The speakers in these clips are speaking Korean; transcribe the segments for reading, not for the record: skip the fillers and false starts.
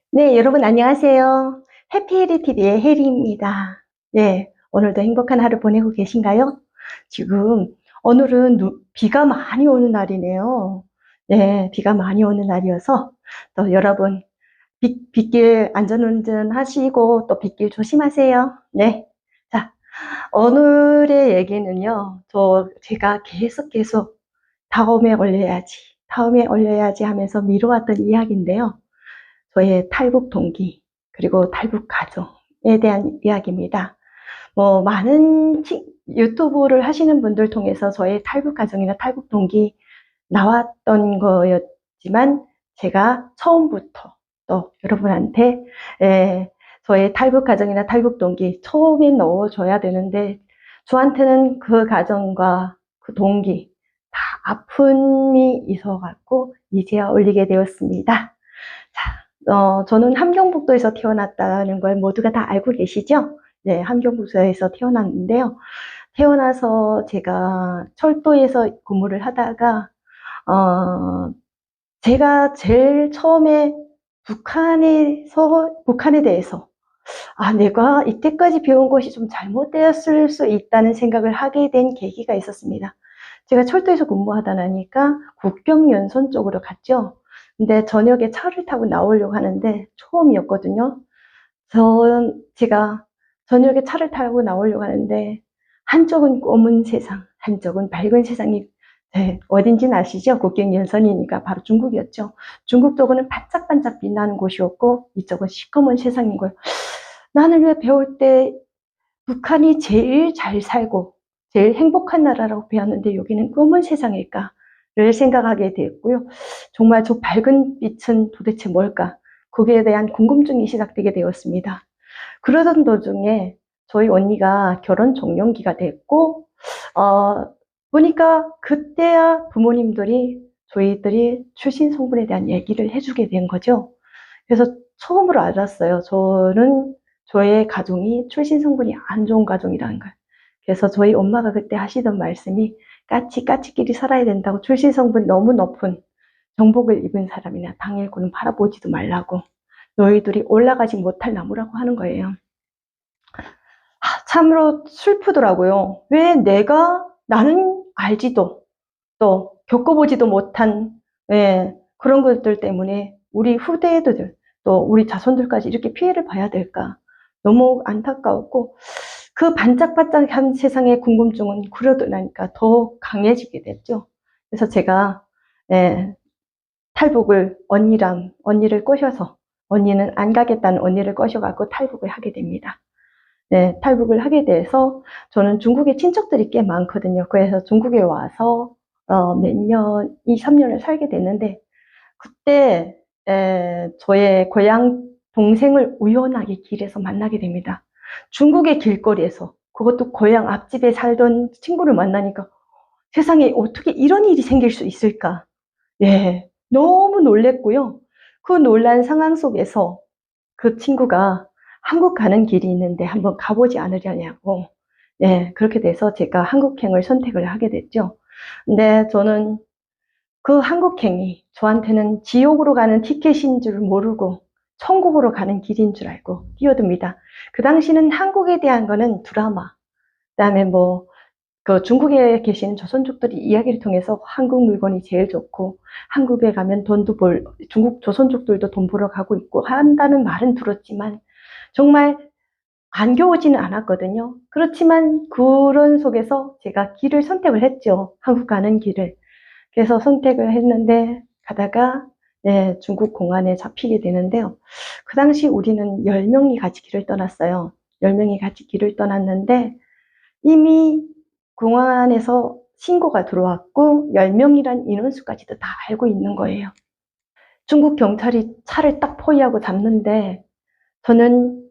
네, 여러분 안녕하세요. 해피해리 TV의 혜리입니다. 네, 오늘도 행복한 하루 보내고 계신가요? 지금 오늘은 비가 많이 오는 날이네요. 네, 비가 많이 오는 날이어서 또 여러분 빗길 안전운전 하시고 또 빗길 조심하세요. 네. 자, 오늘의 얘기는요. 제가 계속 다음에 올려야지 하면서 미뤄왔던 이야기인데요. 저의 탈북 동기, 그리고 탈북 가정에 대한 이야기입니다. 많은 유튜브를 하시는 분들 통해서 저의 탈북 가정이나 탈북 동기 나왔던 거였지만, 제가 처음부터 또 여러분한테 저의 탈북 가정이나 탈북 동기 처음에 넣어줘야 되는데, 저한테는 그 가정과 그 동기 다 아픔이 있어갖고 이제야 올리게 되었습니다. 저는 함경북도에서 태어났다는 걸 모두가 다 알고 계시죠? 네, 함경북도에서 태어났는데요. 태어나서 제가 철도에서 근무를 하다가, 제가 제일 처음에 북한에 대해서, 내가 이때까지 배운 것이 좀 잘못되었을 수 있다는 생각을 하게 된 계기가 있었습니다. 제가 철도에서 근무하다 나니까 국경연선 쪽으로 갔죠. 근데 저녁에 차를 타고 나오려고 하는데 처음이었거든요. 제가 저녁에 차를 타고 나오려고 하는데, 한쪽은 검은 세상, 한쪽은 밝은 세상이, 네, 어딘지는 아시죠? 국경연선이니까 바로 중국이었죠. 중국 쪽은 반짝반짝 빛나는 곳이었고, 이쪽은 시커먼 세상인 거예요. 나는 왜 배울 때 북한이 제일 잘 살고 제일 행복한 나라라고 배웠는데 여기는 검은 세상일까를 생각하게 되었고요. 정말 저 밝은 빛은 도대체 뭘까? 거기에 대한 궁금증이 시작되게 되었습니다. 그러던 도중에 저희 언니가 결혼 종령기가 됐고, 보니까 그때야 부모님들이 저희들이 출신 성분에 대한 얘기를 해주게 된 거죠. 그래서 처음으로 알았어요. 저의 가정이 출신 성분이 안 좋은 가정이라는 걸. 그래서 저희 엄마가 그때 하시던 말씀이, 까치끼리 살아야 된다고, 출신 성분이 너무 높은 정복을 입은 사람이나 당일고는 바라보지도 말라고, 너희들이 올라가지 못할 나무라고 하는 거예요. 참으로 슬프더라고요. 왜 나는 알지도 또 겪어보지도 못한, 그런 것들 때문에 우리 후대들, 또 우리 자손들까지 이렇게 피해를 봐야 될까? 너무 안타까웠고, 그 반짝반짝한 세상의 궁금증은 그러더라니까 더 강해지게 됐죠. 그래서 제가 탈북을 언니를 꼬셔서, 언니는 안 가겠다는 언니를 꼬셔갖고 탈북을 하게 됩니다. 네, 탈북을 하게 돼서 저는 중국에 친척들이 꽤 많거든요. 그래서 중국에 와서 몇 년, 2, 3년을 살게 됐는데, 그때 저의 고향 동생을 우연하게 길에서 만나게 됩니다. 중국의 길거리에서, 그것도 고향 앞집에 살던 친구를 만나니까 세상에 어떻게 이런 일이 생길 수 있을까? 예, 너무 놀랬고요. 그 놀란 상황 속에서 그 친구가 한국 가는 길이 있는데 한번 가보지 않으려냐고. 예, 그렇게 돼서 제가 한국행을 선택을 하게 됐죠. 근데 저는 그 한국행이 저한테는 지옥으로 가는 티켓인 줄 모르고 천국으로 가는 길인 줄 알고 뛰어듭니다. 그 당시는 한국에 대한 거는 드라마, 그다음에 그 중국에 계신 조선족들이 이야기를 통해서 한국 물건이 제일 좋고, 한국에 가면 중국 조선족들도 돈 벌어 가고 있고 한다는 말은 들었지만, 정말 안겨오지는 않았거든요. 그렇지만 그런 속에서 제가 길을 선택을 했죠. 한국 가는 길을. 그래서 선택을 했는데, 가다가 중국 공안에 잡히게 되는데요. 그 당시 우리는 10명이 같이 길을 떠났어요. 10명이 같이 길을 떠났는데, 이미 공안에서 신고가 들어왔고 10명이란 인원수까지도 다 알고 있는 거예요. 중국 경찰이 차를 딱 포위하고 잡는데, 저는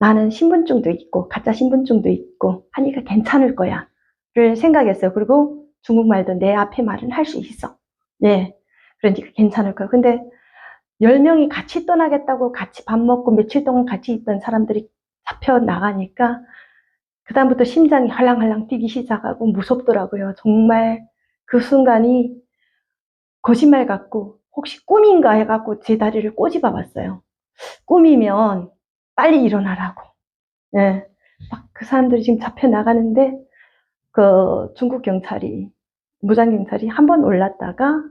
나는 신분증도 있고 가짜 신분증도 있고 하니까 괜찮을 거야 를 생각했어요. 그리고 중국말도 내 앞에 말은 할 수 있어. 네, 그러니까 괜찮을 거야. 근데 10명이 같이 떠나겠다고 같이 밥 먹고 며칠 동안 같이 있던 사람들이 잡혀 나가니까 그다음부터 심장이 할랑할랑 뛰기 시작하고 무섭더라고요. 정말 그 순간이 거짓말 같고 혹시 꿈인가 해갖고 제 다리를 꼬집어 봤어요. 꿈이면 빨리 일어나라고. 예. 막 그 사람들이 지금 잡혀 나가는데, 그 중국 경찰이, 무장경찰이 한 번 올랐다가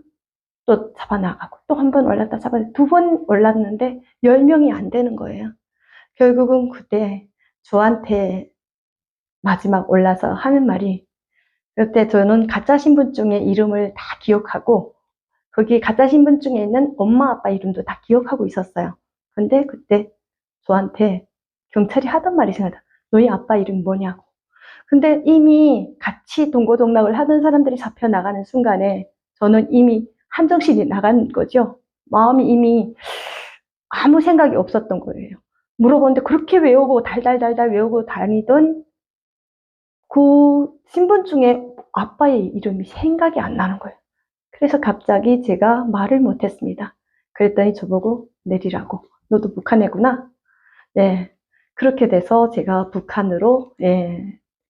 또 잡아 나가고, 또 한 번 올랐다 잡아, 두 번 올랐는데 10명이 안 되는 거예요. 결국은 그때 저한테 마지막 올라서 하는 말이, 그때 저는 가짜 신분증의 이름을 다 기억하고, 거기 가짜 신분증에 있는 엄마 아빠 이름도 다 기억하고 있었어요. 근데 그때 저한테 경찰이 하던 말이 생각나. 너희 아빠 이름 뭐냐고. 근데 이미 같이 동고동락을 하던 사람들이 잡혀 나가는 순간에 저는 이미 한정신이 나간 거죠. 마음이 이미 아무 생각이 없었던 거예요. 물어보는데 그렇게 외우고 달달달달 외우고 다니던 그 신분증에 아빠의 이름이 생각이 안 나는 거예요. 그래서 갑자기 제가 말을 못했습니다. 그랬더니 저보고 내리라고. 너도 북한애구나. 네, 그렇게 돼서 제가 북한으로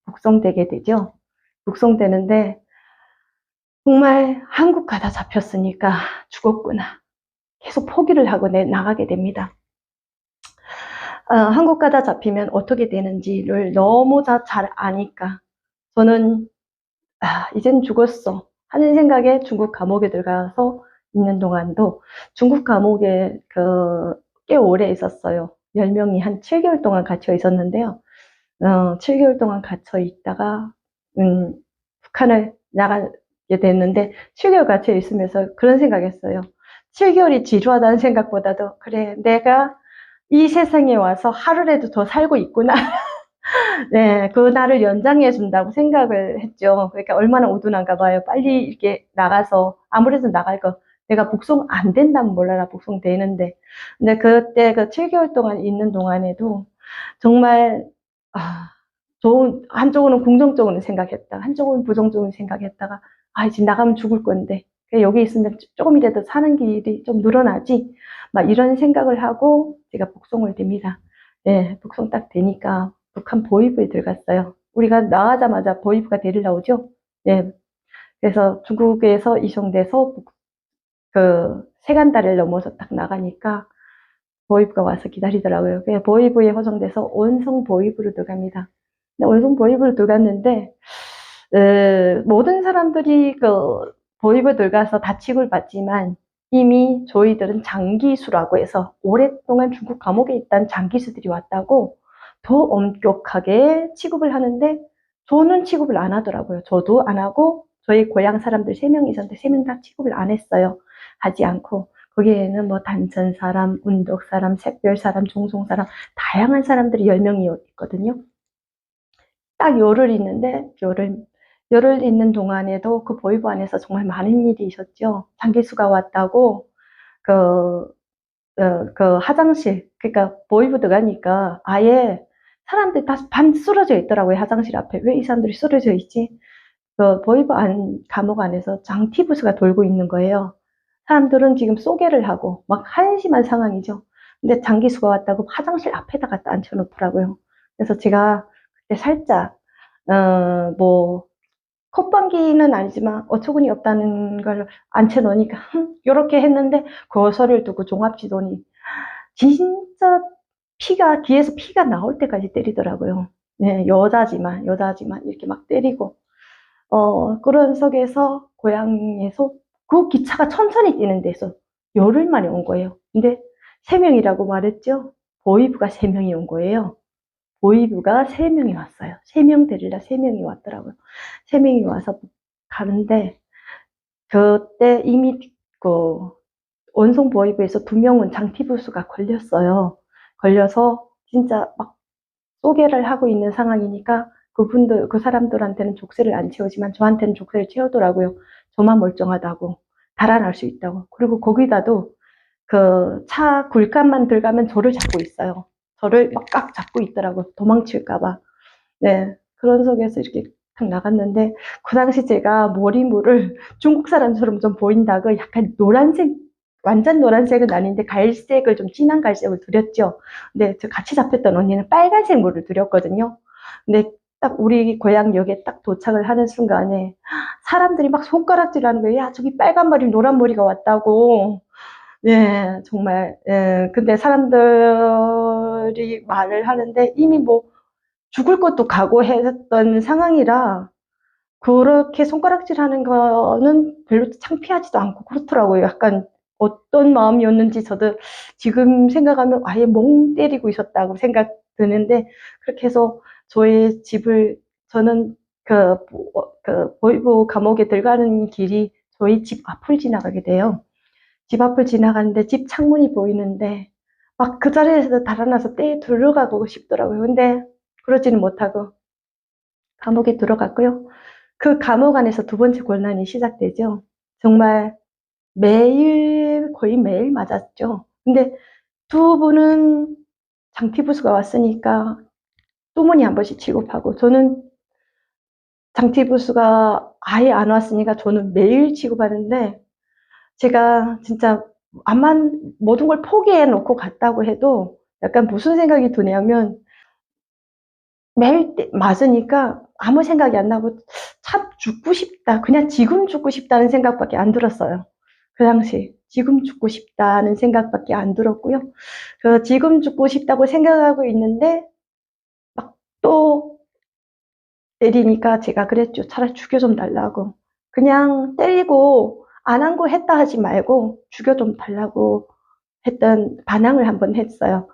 북송되게 되죠. 북송되는데 정말 한국 가다 잡혔으니까 죽었구나. 계속 포기를 하고 나가게 됩니다. 한국 가다 잡히면 어떻게 되는지를 너무 잘 아니까 저는 이젠 죽었어 하는 생각에 중국 감옥에 들어가서 있는 동안도 중국 감옥에 꽤 오래 있었어요. 10명이 한 7개월 동안 갇혀 있었는데요. 7개월 동안 갇혀 있다가 북한을 나가게 됐는데 7개월 갇혀 있으면서 그런 생각했어요. 7개월이 지루하다는 생각보다도 그래 내가 이 세상에 와서 하루라도 더 살고 있구나. 네, 그 날을 연장해 준다고 생각을 했죠. 그러니까 얼마나 우둔한가 봐요. 빨리 이렇게 나가서 아무래도 나갈 거 내가 복송 안 된다면 몰라라 복송되는데 근데 그때 그 7개월 동안 있는 동안에도 정말 한쪽으로는 긍정적으로 생각했다 한쪽으로는 부정적으로 생각했다가 이제 나가면 죽을 건데 여기 있으면 조금이라도 사는 길이 좀 늘어나지 막 이런 생각을 하고 제가 복송을 됩니다. 네, 복송 딱 되니까 북한 보위부에 들어갔어요. 우리가 나가자마자 보위부가 데리러 나오죠. 네, 그래서 중국에서 이송돼서 세간다리를 넘어서 딱 나가니까 보위부가 와서 기다리더라고요. 그래서 보위부에 허송돼서 온성 보위부로 들어갑니다. 온성 보위부로 들어갔는데 모든 사람들이 보위부 들어가서 다 취급을 받지만 이미 저희들은 장기수라고 해서 오랫동안 중국 감옥에 있던 장기수들이 왔다고 더 엄격하게 취급을 하는데 저는 취급을 안 하더라고요. 저도 안 하고 저희 고향 사람들 3명 있었는데 3명 다 취급을 안 했어요. 하지 않고 거기에는 뭐 단천 사람, 운덕 사람, 샛별 사람, 종송 사람 다양한 사람들이 10명이 있거든요. 딱 열흘 있는데 열흘 있는 동안에도 그 보위부 안에서 정말 많은 일이 있었죠. 장기수가 왔다고 그 화장실 그러니까 보위부 들어가니까 아예 사람들이 다 반 쓰러져 있더라고요. 화장실 앞에. 왜 이 사람들이 쓰러져 있지? 보위부 감옥 안에서 장티부스가 돌고 있는 거예요. 사람들은 지금 쏘개를 하고 막 한심한 상황이죠. 근데 장기수가 왔다고 화장실 앞에다가 앉혀놓더라고요. 그래서 제가 그때 살짝 뭐 콧방귀는 아니지만 어처구니 없다는 걸 앉혀놓으니까 이렇게 했는데 거설을 두고 종합지도니 진짜 귀에서 피가 나올 때까지 때리더라고요. 네, 여자지만 이렇게 막 때리고 그런 속에서 고향에서 그 기차가 천천히 뛰는 데서 열흘 만에 온 거예요. 근데 3명이라고 말했죠. 보위부가 3명이 온 거예요. 보위부가 3명이 왔어요. 3명 데리러 3명이 왔더라고요. 3명이 와서 가는데 그때 이미 원송 보위부에서 2명은 장티부스가 걸렸어요. 걸려서 진짜 막 소개를 하고 있는 상황이니까 그 사람들한테는 족쇄를 안 채우지만 저한테는 족쇄를 채우더라고요. 저만 멀쩡하다고 달아날 수 있다고. 그리고 거기다도 그 차 굴간만 들어가면 저를 잡고 있어요. 저를 막 꽉 잡고 있더라고요. 도망칠까봐. 네, 그런 속에서 이렇게 탁 나갔는데 그 당시 제가 머리물을 중국 사람처럼 좀 보인다고 약간 노란색 완전 노란색은 아닌데 갈색을 좀 진한 갈색을 두렸죠. 근데 저 같이 잡혔던 언니는 빨간색 물을 두렸거든요. 근데 딱 우리 고향역에 딱 도착을 하는 순간에 사람들이 막 손가락질하는 거예요. 야, 저기 빨간 머리, 노란 머리가 왔다고. 예, 정말. 예, 근데 사람들이 말을 하는데 이미 뭐 죽을 것도 각오했던 상황이라 그렇게 손가락질하는 거는 별로 창피하지도 않고 그렇더라고요. 약간 어떤 마음이었는지 저도 지금 생각하면 아예 멍 때리고 있었다고 생각 드는데 그렇게 해서 저의 집을 저는 그 보이부 감옥에 들어가는 길이 저희 집 앞을 지나가게 돼요. 집 앞을 지나가는데 집 창문이 보이는데 막 그 자리에서 달아나서 떼에 들어가고 싶더라고요. 근데 그러지는 못하고 감옥에 들어갔고요. 그 감옥 안에서 두 번째 고난이 시작되죠. 정말 매일, 거의 매일 맞았죠. 근데 두 분은 장티부스가 왔으니까 소문이 한 번씩 취급하고, 저는 장티부스가 아예 안 왔으니까 저는 매일 취급하는데, 제가 진짜 암만 모든 걸 포기해 놓고 갔다고 해도 약간 무슨 생각이 드냐면, 매일 맞으니까 아무 생각이 안 나고 참 죽고 싶다. 그냥 지금 죽고 싶다는 생각밖에 안 들었어요. 그 당시 지금 죽고 싶다는 생각밖에 안 들었고요. 그 지금 죽고 싶다고 생각하고 있는데 막 또 때리니까 제가 그랬죠. 차라리 죽여 좀 달라고. 그냥 때리고 안 한 거 했다 하지 말고 죽여 좀 달라고 했던 반항을 한번 했어요.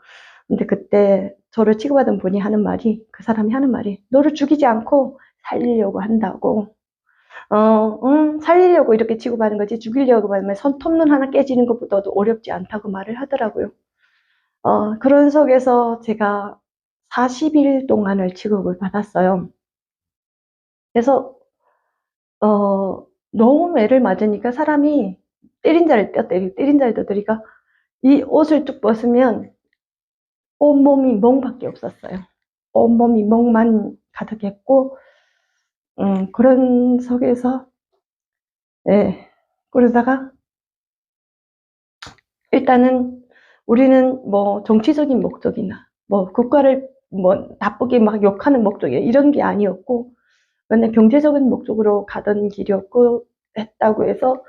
근데 그때 저를 취급하던 분이 하는 말이, 그 사람이 하는 말이, 너를 죽이지 않고 살리려고 한다고. 살리려고 이렇게 취급하는 거지, 죽이려고 하면 손톱눈 하나 깨지는 것보다도 어렵지 않다고 말을 하더라고요. 그런 속에서 제가 40일 동안을 취급을 받았어요. 그래서, 너무 매를 맞으니까 사람이 때린 자를 때리고, 때린 자를 때리니까 이 옷을 쭉 벗으면 온몸이 멍밖에 없었어요. 온몸이 멍만 가득했고, 그런 속에서, 예, 그러다가, 일단은 우리는 뭐 정치적인 목적이나, 뭐 국가를 뭐 나쁘게 막 욕하는 목적이 이런 게 아니었고, 맨날 경제적인 목적으로 가던 길이었고, 했다고 해서,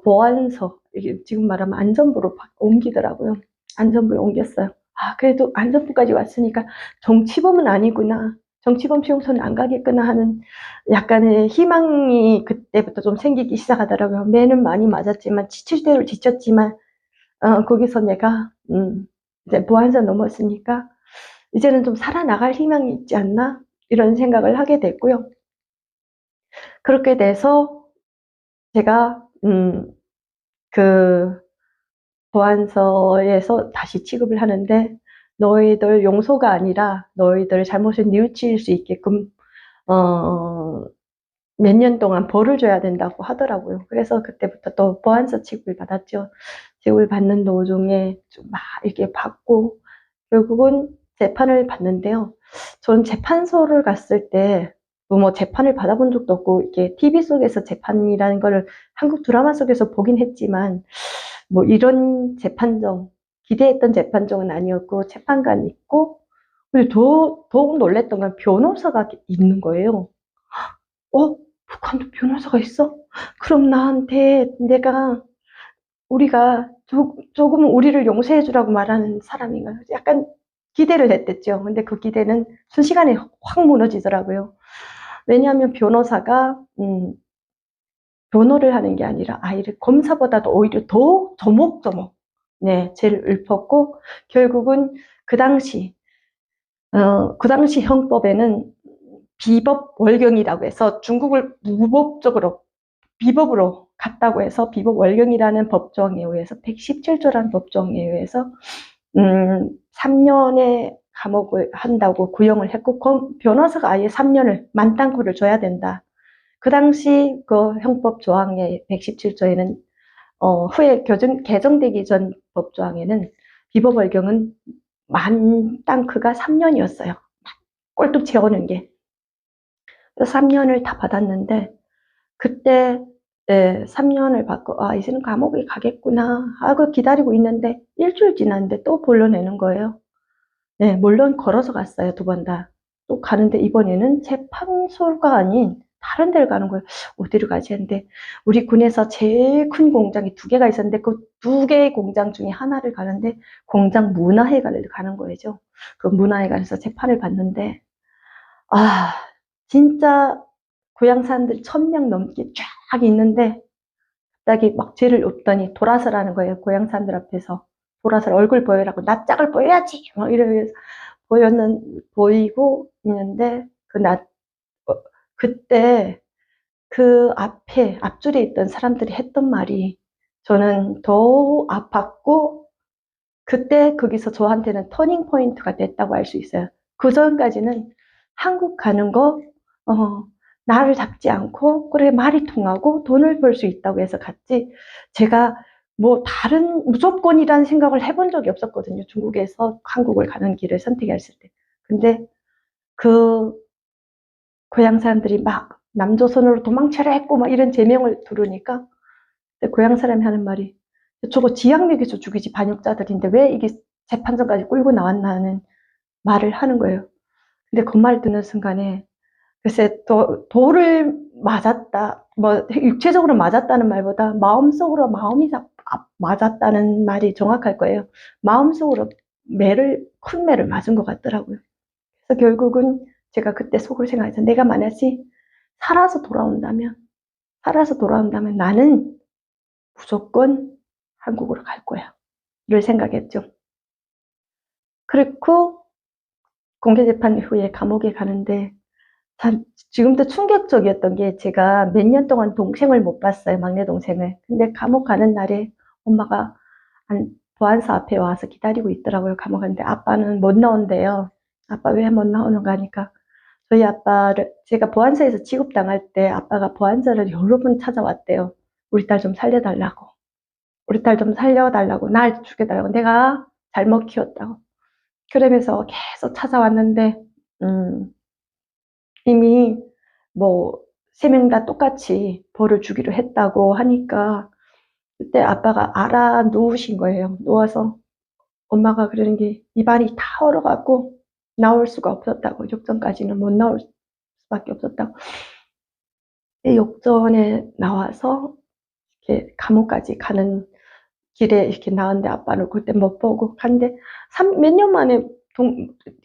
보안서, 이게 지금 말하면 안전부로 옮기더라고요. 안전부에 옮겼어요. 아, 그래도 안전부까지 왔으니까 정치범은 아니구나. 정치범 수용소는 안 가겠구나 하는 약간의 희망이 그때부터 좀 생기기 시작하더라고요. 매는 많이 맞았지만, 지칠 대로 지쳤지만, 거기서 내가, 이제 보안서 넘었으니까, 이제는 좀 살아나갈 희망이 있지 않나? 이런 생각을 하게 됐고요. 그렇게 돼서 제가, 그, 보안소에서 다시 취급을 하는데 너희들 용서가 아니라 너희들 잘못을 뉘우칠 수 있게끔 몇 년 동안 벌을 줘야 된다고 하더라고요. 그래서 그때부터 또 보안소 취급을 받았죠. 취급을 받는 도중에 좀 막 이렇게 받고 결국은 재판을 받는데요. 저는 재판소를 갔을 때 뭐 재판을 받아본 적도 없고 이렇게 TV 속에서 재판이라는 거를 한국 드라마 속에서 보긴 했지만 뭐 이런 재판정, 기대했던 재판정은 아니었고 재판관이 있고 그리고 더욱 놀랬던 건 변호사가 있는 거예요. 북한도 변호사가 있어? 그럼 나한테 우리가 조금 우리를 용서해 주라고 말하는 사람인가? 약간 기대를 했댔죠. 근데 그 기대는 순식간에 확 무너지더라고요. 왜냐하면 변호사가 변호를 하는 게 아니라 아이를 검사보다도 오히려 더 조목조목 네, 죄를 읊었고 결국은 그 당시 형법에는 비법 월경이라고 해서 중국을 무법적으로 비법으로 갔다고 해서 비법 월경이라는 법정에 의해서 117조라는 법정에 의해서 3년의 감옥을 한다고 구형을 했고 변호사가 아예 3년을 만땅코를 줘야 된다. 그 당시 그 형법 조항의 117조에는 후에 개정되기 전 법조항에는 비법 월경은 만땅크가 3년이었어요. 꼴뚝 채우는 게. 3년을 다 받았는데 그때 3년을 받고 이제는 감옥에 가겠구나 하고 기다리고 있는데 일주일 지났는데 또 불러내는 거예요. 네, 물론 걸어서 갔어요. 두 번 다. 또 가는데 이번에는 재판소가 아닌 다른 데를 가는 거예요. 어디를 가지 했는데 우리 군에서 제일 큰 공장이 2개가 있었는데 그 2개의 공장 중에 하나를 가는데 공장 문화회관을 가는 거죠. 그 문화회관에서 재판을 받는데 아 진짜 고향 사람들 1000명 넘게 쫙 있는데 갑자기 막 죄를 묻더니 돌아서라는 거예요. 고향 사람들 앞에서. 돌아서 얼굴 보여라고 낯짝을 보여야지 막 이러면서 보이고 있는데 어, 그때 그 앞줄에 있던 사람들이 했던 말이 저는 더 아팠고 그때 거기서 저한테는 터닝 포인트가 됐다고 할 수 있어요. 그 전까지는 한국 가는 거 나를 잡지 않고 그래 말이 통하고 돈을 벌 수 있다고 해서 갔지 제가 뭐 다른 무조건이라는 생각을 해본 적이 없었거든요. 중국에서 한국을 가는 길을 선택했을 때. 근데 그 고향 사람들이 막 남조선으로 도망쳐라 했고 막 이런 제명을 들으니까 고향 사람이 하는 말이 저거 지향맥에서 죽이지 반역자들인데 왜 이게 재판정까지 끌고 나왔나는 말을 하는 거예요. 근데 그 말 듣는 순간에 글쎄 돌을 맞았다 뭐 육체적으로 맞았다는 말보다 마음속으로 마음이 맞았다는 말이 정확할 거예요. 마음속으로 큰 매를 맞은 것 같더라고요. 그래서 결국은 제가 그때 속으로 생각해서 내가 만약에 살아서 돌아온다면 나는 무조건 한국으로 갈 거야. 를 생각했죠. 그리고 공개재판 후에 감옥에 가는데 참 지금도 충격적이었던 게 제가 몇 년 동안 동생을 못 봤어요. 막내 동생을. 근데 감옥 가는 날에 엄마가 보안소 앞에 와서 기다리고 있더라고요. 감옥 가는데 아빠는 못 나온대요. 아빠 왜 못 나오는가 하니까 저희 아빠를 제가 보안소에서 취급당할 때 아빠가 보안소를 여러 번 찾아왔대요. 우리 딸 좀 살려달라고. 우리 딸 좀 살려달라고. 날 죽여달라고. 내가 잘못 키웠다고. 그러면서 계속 찾아왔는데 이미 뭐 3명 다 똑같이 벌을 주기로 했다고 하니까 그때 아빠가 알아 누우신 거예요. 누워서 엄마가 그러는 게 입안이 다 얼어갖고 나올 수가 없었다고. 욕전까지는 못 나올 수밖에 없었다고. 욕전에 나와서 이렇게 감옥까지 가는 길에 이렇게 나왔는데 아빠를 그때 못 보고 갔는데 몇 년 만에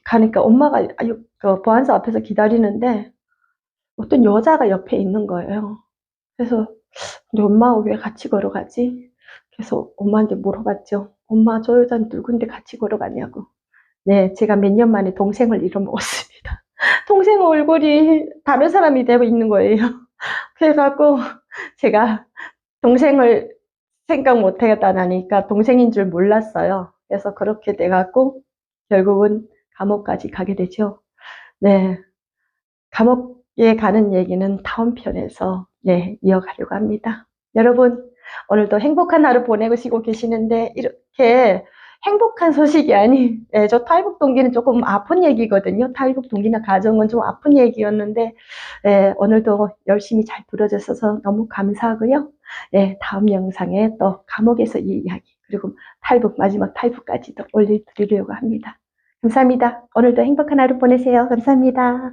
가니까 엄마가 그 보안소 앞에서 기다리는데 어떤 여자가 옆에 있는 거예요. 그래서 우리 엄마하고 왜 같이 걸어가지? 그래서 엄마한테 물어봤죠. 엄마 저 여자는 누군데 같이 걸어가냐고. 네, 제가 몇 년 만에 동생을 잃어먹었습니다. 동생 얼굴이 다른 사람이 되고 있는 거예요. 그래갖고 제가 동생을 생각 못 하겠다니까 동생인 줄 몰랐어요. 그래서 그렇게 돼갖고 결국은 감옥까지 가게 되죠. 네, 감옥에 가는 얘기는 다음 편에서 네, 이어가려고 합니다. 여러분 오늘도 행복한 하루 보내시고 계시는데 이렇게 행복한 소식이 아닌 저 탈북 동기는 조금 아픈 얘기거든요. 탈북 동기나 가정은 좀 아픈 얘기였는데 오늘도 열심히 잘 들어주셔서 너무 감사하고요. 다음 영상에 또 감옥에서 이 이야기 그리고 마지막 탈북까지도 올려드리려고 합니다. 감사합니다. 오늘도 행복한 하루 보내세요. 감사합니다.